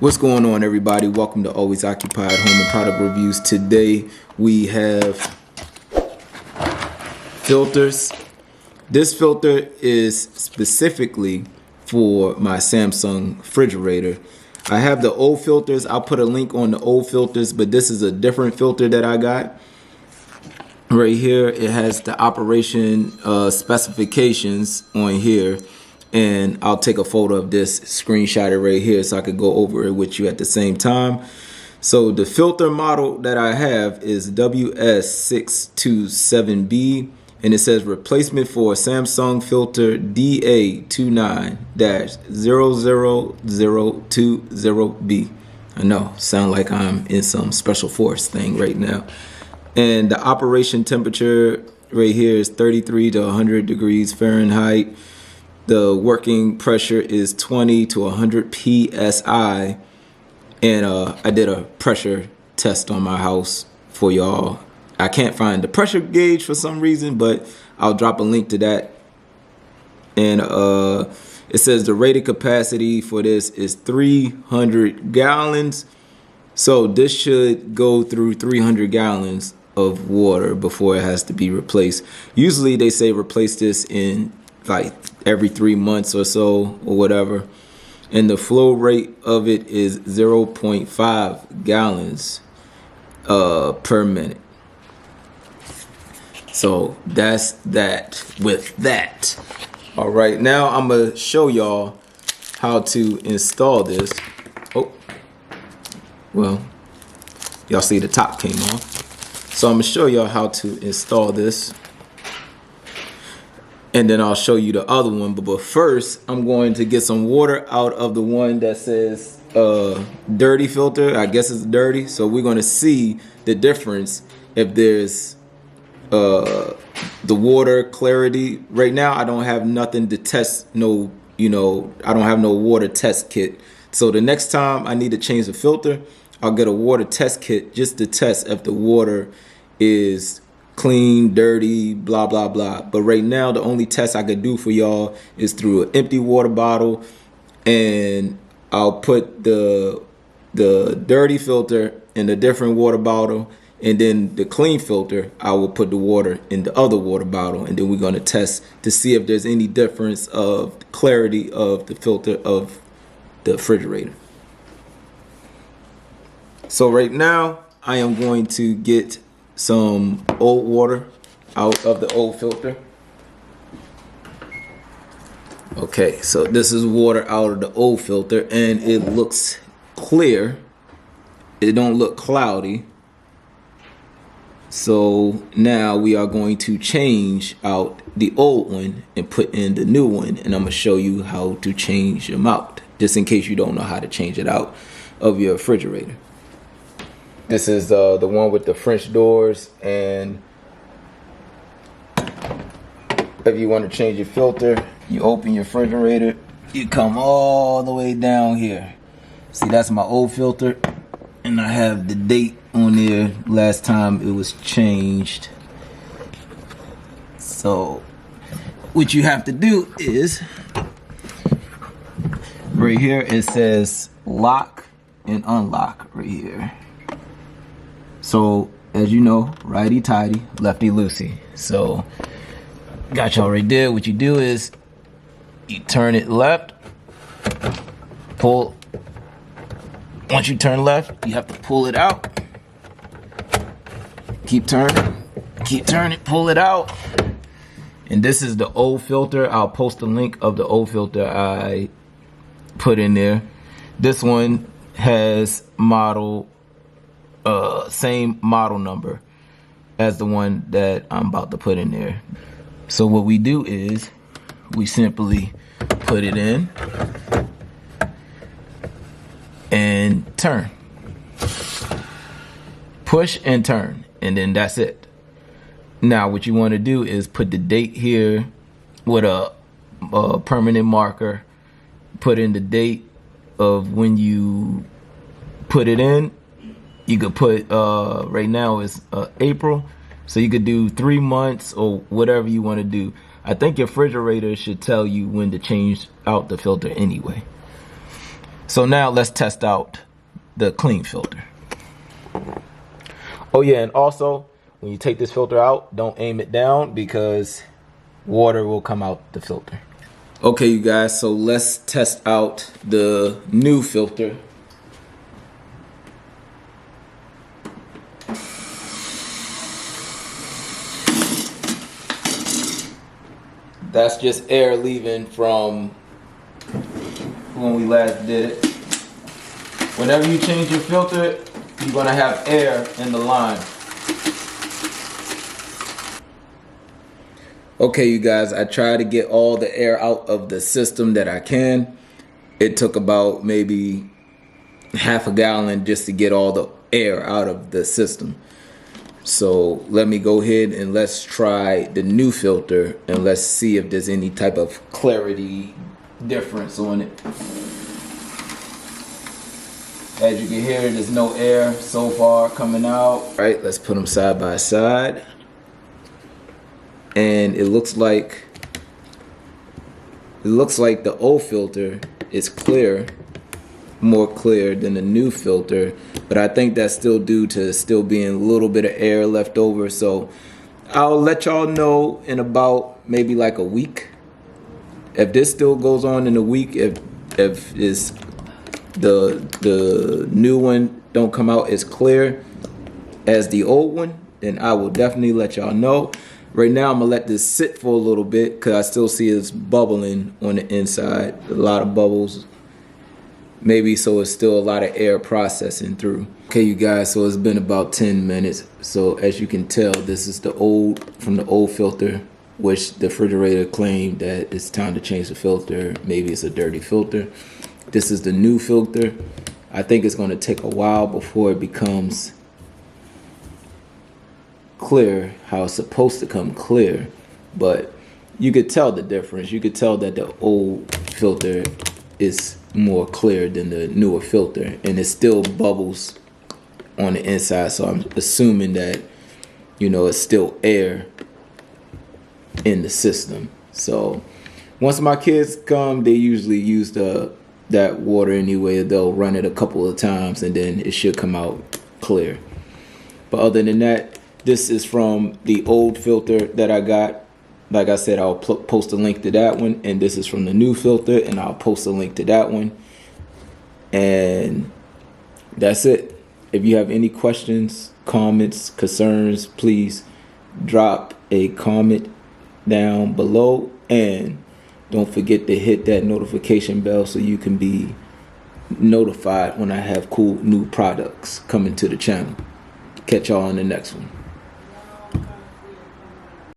What's going on, everybody? Welcome to Always Occupied Home and Product Reviews. Today we have filters. This filter is specifically for my Samsung refrigerator. I have the old filters. I'll put a link on the old filters, but this is a different filter that I got. Right here, it has the operation specifications on here. And I'll take a photo of this, screenshot it right here so I could go over it with you at the same time. So the filter model that I have is WS627B, and it says replacement for Samsung filter DA29-00020B. I know, sound like I'm in some special force thing right now. And the operation temperature right here is 33 to 100 degrees Fahrenheit. The working pressure is 20 to 100 psi, and I did a pressure test on my house for y'all. I can't find the pressure gauge for some reason, but I'll drop a link to that. And it says the rated capacity for this is 300 gallons. So this should go through 300 gallons of water before it has to be replaced. Usually they say replace this in like every 3 months or so or whatever, and the flow rate of it is 0.5 gallons per minute. So that's that with that. All right, now I'm gonna show y'all how to install this. Oh, well, y'all see the top came off, so I'm gonna show y'all how to install this. And then I'll show you the other one. But first, I'm going to get some water out of the one that says dirty filter. I guess it's dirty. So we're going to see the difference if there's the water clarity. Right now, I don't have nothing to test. I don't have no water test kit. So the next time I need to change the filter, I'll get a water test kit just to test if the water is clean, dirty, blah, blah, blah. But right now, the only test I could do for y'all is through an empty water bottle. And I'll put the dirty filter in a different water bottle. And then the clean filter, I will put the water in the other water bottle. And then we're going to test to see if there's any difference of clarity of the filter of the refrigerator. So right now, I am going to get some old water out of the old filter. Okay, so this is water out of the old filter, and it looks clear. It don't look cloudy. So now we are going to change out the old one and put in the new one, and I'm gonna show you how to change them out, just in case you don't know how to change it out of your refrigerator. This is the one with the French doors, and if you want to change your filter, you open your refrigerator, you come all the way down here. See, that's my old filter, and I have the date on there, last time it was changed. So what you have to do is, right here it says lock and unlock right here. So, as you know, righty tighty, lefty loosey. So, got y'all right there. What you do is, you turn it left, pull. Once you turn left, you have to pull it out. Keep turning, pull it out. And this is the old filter. I'll post a link of the old filter I put in there. This one has same model number as the one that I'm about to put in there. So what we do is we simply put it in and turn, push and turn, and then that's it. Now what you want to do is put the date here with a permanent marker, put in the date of when you put it in. You could put, right now is April, so you could do 3 months or whatever you want to do. I think your refrigerator should tell you when to change out the filter anyway. So now let's test out the clean filter. Oh yeah, and also when you take this filter out, don't aim it down because water will come out the filter. Okay, you guys, so let's test out the new filter. That's just air leaving from when we last did it. Whenever you change your filter, you're gonna have air in the line. Okay, you guys, I tried to get all the air out of the system that I can. It took about maybe half a gallon just to get all the air out of the system. So let me go ahead and let's try the new filter and let's see if there's any type of clarity difference on it. As you can hear, there's no air so far coming out. All right, let's put them side by side. And it looks like the old filter is clear, more clear than the new filter, but I think that's still due to still being a little bit of air left over. So I'll let y'all know in about maybe like a week. If this still goes on in a week, if it's the new one don't come out as clear as the old one, then I will definitely let y'all know. Right now I'm gonna let this sit for a little bit because I still see it's bubbling on the inside, a lot of bubbles. Maybe so it's still a lot of air processing through. Okay, you guys, so it's been about 10 minutes. So as you can tell, this is the old filter, which the refrigerator claimed that it's time to change the filter. Maybe it's a dirty filter. This is the new filter. I think it's gonna take a while before it becomes clear how it's supposed to come clear, but you could tell the difference. You could tell that the old filter is more clear than the newer filter, and it still bubbles on the inside, so I'm assuming that, you know, it's still air in the system. So once my kids come, they usually use that water anyway. They'll run it a couple of times and then it should come out clear. But other than that, this is from the old filter that I got. Like I said, I'll post a link to that one. And this is from the new filter, and I'll post a link to that one. And that's it. If you have any questions, comments, concerns, please drop a comment down below. And don't forget to hit that notification bell so you can be notified when I have cool new products coming to the channel. Catch y'all on the next one.